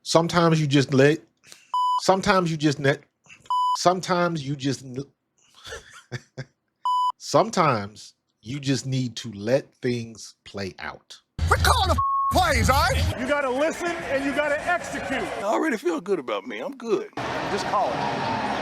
Sometimes you just let, sometimes you just net, sometimes you just, sometimes you just need to let things play out. We're calling the plays, all right? You gotta listen and you gotta execute. I already feel good about me. I'm good. Just call it.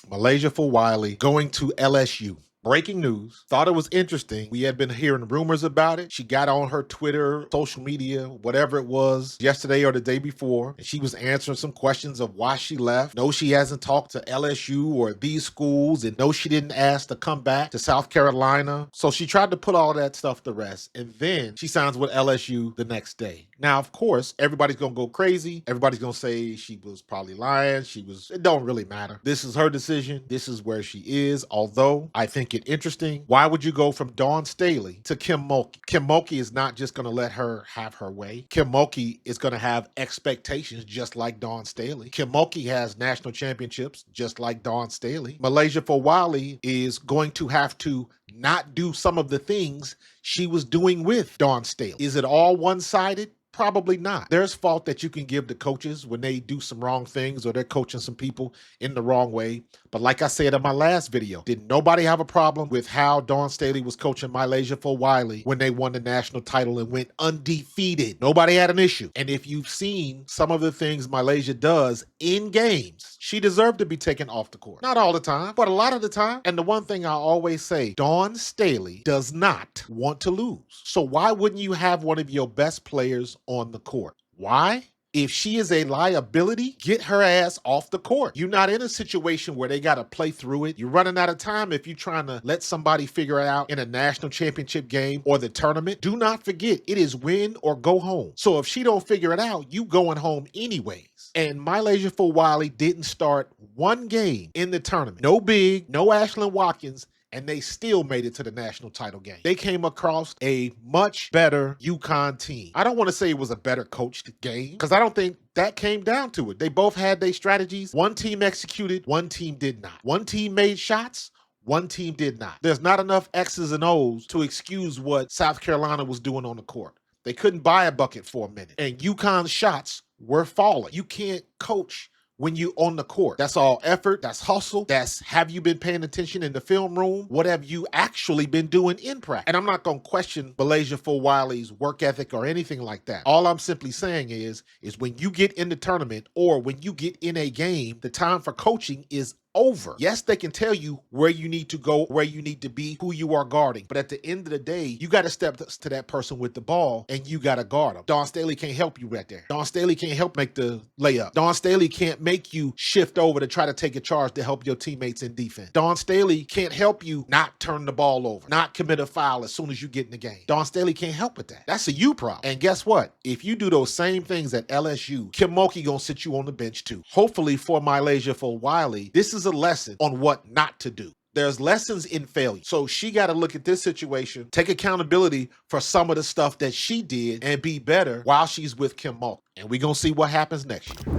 MiLaysia Fulwiley going to LSU. Breaking news. Thought it was interesting. We had been hearing rumors about it. She got on her Twitter, social media, whatever it was, yesterday or the day before, and she was answering some questions of why she left. No, she hasn't talked to LSU or these schools, and no, she didn't ask to come back to South Carolina. So she tried to put all that stuff to rest, and then she signs with LSU the next day. Now, of course, everybody's going to go crazy. Everybody's going to say she was probably lying. It don't really matter. This is her decision. This is where she is. Although I think it interesting. Why would you go from Dawn Staley to Kim Mulkey? Kim Mulkey is not just going to let her have her way. Kim Mulkey is going to have expectations just like Dawn Staley. Kim Mulkey has national championships just like Dawn Staley. MiLaysia Fulwiley is going to have to not do some of the things she was doing with Dawn Staley. Is it all one-sided? Probably not. There's fault that you can give to coaches when they do some wrong things or they're coaching some people in the wrong way. But like I said in my last video, did nobody have a problem with how Dawn Staley was coaching MiLaysia Fulwiley when they won the national title and went undefeated? Nobody had an issue. And if you've seen some of the things MiLaysia does in games, she deserved to be taken off the court. Not all the time, but a lot of the time. And the one thing I always say, Dawn Staley does not want to lose. So why wouldn't you have one of your best players on the court? Why? If she is a liability, get her ass off the court. You're not in a situation where they got to play through it. You're running out of time if you're trying to let somebody figure it out in a national championship game or the tournament. Do not forget, it is win or go home. So if she don't figure it out, you going home anyways. And MiLaysia Fulwiley didn't start one game in the tournament. No Big, no Ashlyn Watkins, and they still made it to the national title game. They came across a much better UConn team. I don't want to say it was a better coached game, because I don't think that came down to it. They both had their strategies. One team executed, one team did not. One team made shots, one team did not. There's not enough X's and O's to excuse what South Carolina was doing on the court. They couldn't buy a bucket for a minute. And UConn's shots were falling. You can't coach when you on the court. That's all effort, that's hustle, that's have you been paying attention in the film room? What have you actually been doing in practice? And I'm not going to question MiLaysia Fulwiley's work ethic or anything like that. All I'm simply saying is when you get in the tournament or when you get in a game, the time for coaching is over. Yes, they can tell you where you need to go, where you need to be, who you are guarding. But at the end of the day, you got to step to that person with the ball and you got to guard them. Dawn Staley can't help you right there. Dawn Staley can't help make the layup. Dawn Staley can't make you shift over to try to take a charge to help your teammates in defense. Dawn Staley can't help you not turn the ball over, not commit a foul as soon as you get in the game. Dawn Staley can't help with that. That's a you problem. And guess what? If you do those same things at LSU, Kim Mulkey gonna sit you on the bench too. Hopefully for MiLaysia Fulwiley, this is a lesson on what not to do. There's lessons in failure. So she got to look at this situation, take accountability for some of the stuff that she did and be better while she's with Kim Mulkey. And we're going to see what happens next year.